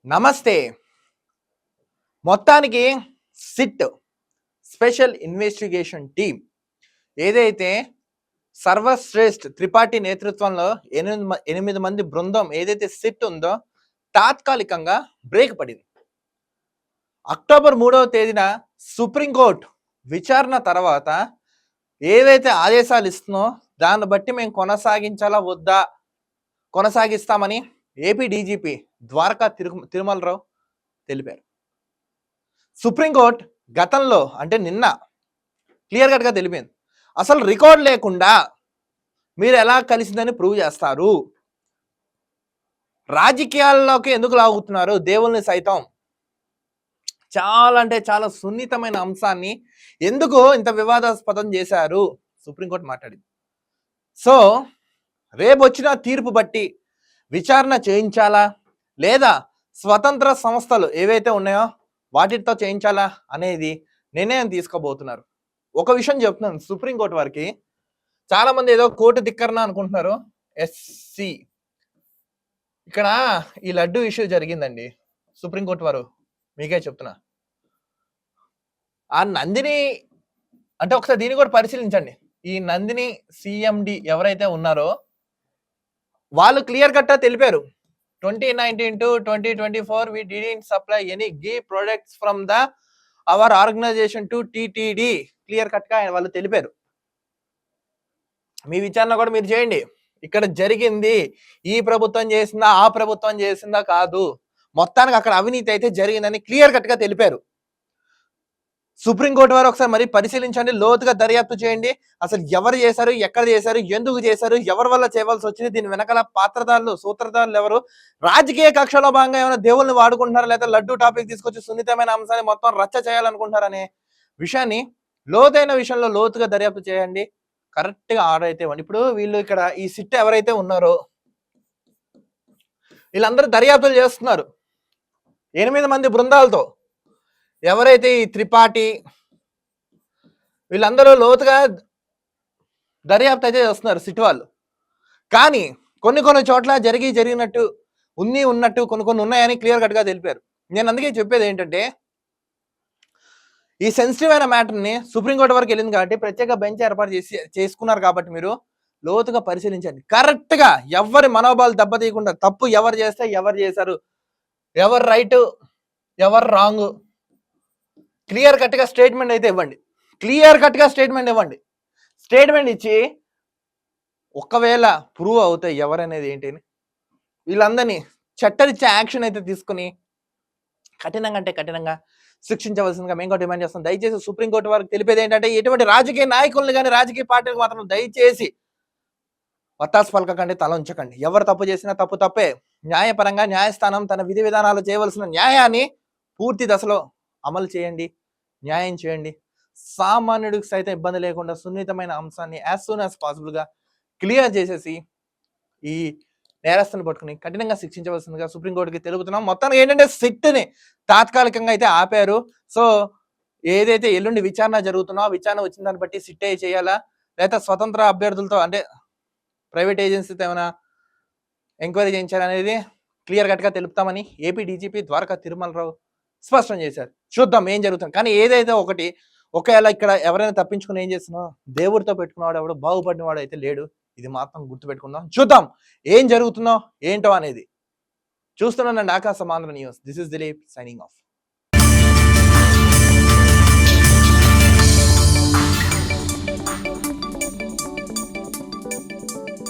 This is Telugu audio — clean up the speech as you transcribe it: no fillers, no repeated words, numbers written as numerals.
నమస్తే. మొత్తానికి సిట్ స్పెషల్ ఇన్వెస్టిగేషన్ టీమ్ ఏదైతే సర్వశ్రేష్ఠ్ త్రిపాఠి నేతృత్వంలో 8 మంది బృందం ఏదైతే సిట్ ఉందో తాత్కాలికంగా బ్రేక్ పడింది. అక్టోబర్ 3వ తేదీన సుప్రీంకోర్టు విచారణ తర్వాత ఏవైతే ఆదేశాలు ఇస్తుందో దాన్ని బట్టి మేము కొనసాగించాలా వద్దా కొనసాగిస్తామని ఏపీ డీజీపీ ద్వారకా తిరుమలరావు తెలిపారు. సుప్రీంకోర్టు గతంలో అంటే నిన్న క్లియర్ కట్గా తెలిపింది, అసలు రికార్డ్ లేకుండా మీరు ఎలా కలిసిందని ప్రూవ్ చేస్తారు, రాజకీయాల్లోకి ఎందుకు లాగుతున్నారు దేవుల్ని సైతం, చాలా అంటే చాలా సున్నితమైన అంశాన్ని ఎందుకు ఇంత వివాదాస్పదం చేశారు సుప్రీంకోర్టు మాట్లాడింది. సో రేపు వచ్చిన తీర్పు బట్టి విచారణ చేయించాలా లేదా స్వతంత్ర సంస్థలు ఏవైతే ఉన్నాయో వాటితో చేయించాలా అనేది నిర్ణయం తీసుకోబోతున్నారు. ఒక విషయం చెప్తున్నాను, సుప్రీంకోర్టు వారికి చాలా మంది ఏదో కోర్టు ధిక్కరణ అనుకుంటున్నారు. ఎస్సి ఇక్కడ ఈ లడ్డు ఇష్యూ జరిగిందండి. సుప్రీంకోర్టు వారు మీకే చెప్తున్నా, ఆ నందిని అంటే ఒకసారి దీన్ని కూడా పరిశీలించండి. ఈ నందిని సిఎండి ఎవరైతే ఉన్నారో వాళ్ళు క్లియర్ కట్ తెలిపారు, 2019 to 2024 we didn't supply any ghee products from our organization to TTD. Clear cut గా వాళ్ళు తెలిపారు. మీ విచారణ కూడా మీరు చేయండి. ఇక్కడ జరిగింది ఈ ప్రభుత్వం చేసిందా ఆ ప్రభుత్వం చేసిందా కాదు, మొత్తానికి అక్కడ అవినీతి అయితే జరిగిందని క్లియర్ కట్ గా తెలిపారు. సుప్రీంకోర్టు వారు ఒకసారి మరి పరిశీలించండి, లోతుగా దర్యాప్తు చేయండి. అసలు ఎవరు చేశారు, ఎక్కడ చేశారు, ఎందుకు చేశారు, ఎవరి వల్ల చేయవలసి వచ్చింది, దీని వెనకాల పాత్రదారులు సూత్రధారులు ఎవరు, రాజకీయ కక్షలో భాగంగా ఏమైనా దేవుల్ని వాడుకుంటున్నారా లేదా లడ్డు టాపిక్ తీసుకొచ్చి సున్నితమైన అంశాన్ని మొత్తం రచ్చ చేయాలనుకుంటున్నారనే విషయాన్ని లోతైన విషయంలో లోతుగా దర్యాప్తు చేయండి. కరెక్ట్ గా ఆర్డర్ అయితే ఇవ్వండి. ఇప్పుడు వీళ్ళు ఇక్కడ ఈ సిట్ ఎవరైతే ఉన్నారో వీళ్ళందరూ దర్యాప్తులు చేస్తున్నారు 8 మంది బృందాలతో. ఎవరైతే ఈ త్రిపాఠి వీళ్ళందరూ లోతుగా దర్యాప్తు అయితే చేస్తున్నారు సిట్ వాళ్ళు. కానీ కొన్ని చోట్ల జరిగినట్టు ఉన్నట్టు కొన్ని ఉన్నాయని క్లియర్ కట్గా తెలిపారు. నేను అందుకే చెప్పేది ఏంటంటే, ఈ సెన్సిటివ్ అయిన మ్యాటర్ని సుప్రీంకోర్టు వరకు వెళ్ళింది కాబట్టి ప్రత్యేక బెంచ్ ఏర్పాటు చేసుకున్నారు కాబట్టి మీరు లోతుగా పరిశీలించండి. కరెక్ట్గా ఎవరి మనోభావాలు దెబ్బతీయకుండా, తప్పు ఎవరు చేస్తే ఎవరు చేశారు, ఎవరు రైట్ ఎవరు రాంగ్, క్లియర్ కట్గా స్టేట్మెంట్ అయితే ఇవ్వండి. స్టేట్మెంట్ ఇచ్చి ఒకవేళ ప్రూవ్ అవుతాయి ఎవరనేది ఏంటి అని వీళ్ళందరినీ చట్టరీత్యా యాక్షన్ అయితే తీసుకుని కఠినంగా అంటే కఠినంగా శిక్షించవలసిందిగా మేము కూడా డిమాండ్ చేస్తాం. దయచేసి సుప్రీంకోర్టు వారికి తెలిపేది ఏంటంటే, ఎటువంటి రాజకీయ నాయకులను కానీ రాజకీయ పార్టీలకు మాత్రం దయచేసి వత్తాసు పలకకండి, తల ఉంచకండి. ఎవరు తప్పు చేసినా తప్పే. న్యాయపరంగా న్యాయస్థానం తన విధి విధానాలు చేయవలసిన న్యాయాన్ని పూర్తి దశలో అమలు చేయండి, న్యాయం చేయండి. సామాన్యుడికి సైతం ఇబ్బంది లేకుండా సున్నితమైన అంశాన్ని యాజ్ సూన్ యాజ్ పాసిబుల్గా క్లియర్ చేసేసి ఈ నేరస్తుని పట్టుకుని కఠినంగా శిక్షించవలసిందిగా సుప్రీంకోర్టుకి తెలుపుతున్నాం. మొత్తానికి ఏంటంటే సిట్ని తాత్కాలికంగా అయితే ఆపారు. సో ఏదైతే ఎల్లుండి విచారణ జరుగుతుందో ఆ విచారణ వచ్చిన దాన్ని బట్టి సిట్ చేయాలా లేదా స్వతంత్ర అభ్యర్థులతో అంటే ప్రైవేట్ ఏజెన్సీతో ఏమైనా ఎంక్వైరీ చేయించాలనేది క్లియర్ కట్గా తెలుపుతామని ఏపీ డీజీపీ ద్వారకా తిరుమలరావు స్పష్టం చేశారు. చూద్దాం ఏం జరుగుతుంది. కానీ ఏదైతే ఒకవేళ ఇక్కడ ఎవరైనా తప్పించుకుని ఏం చేస్తున్నావు, దేవుడితో పెట్టుకున్నవాడు ఎవడు బాగుపడిన వాడు అయితే లేడు. ఇది మాత్రం గుర్తుపెట్టుకుందాం. చూద్దాం ఏం జరుగుతుందో ఏంటో అనేది. చూస్తున్నానండి ఆకాశం Andhra news. This is Dilip signing off.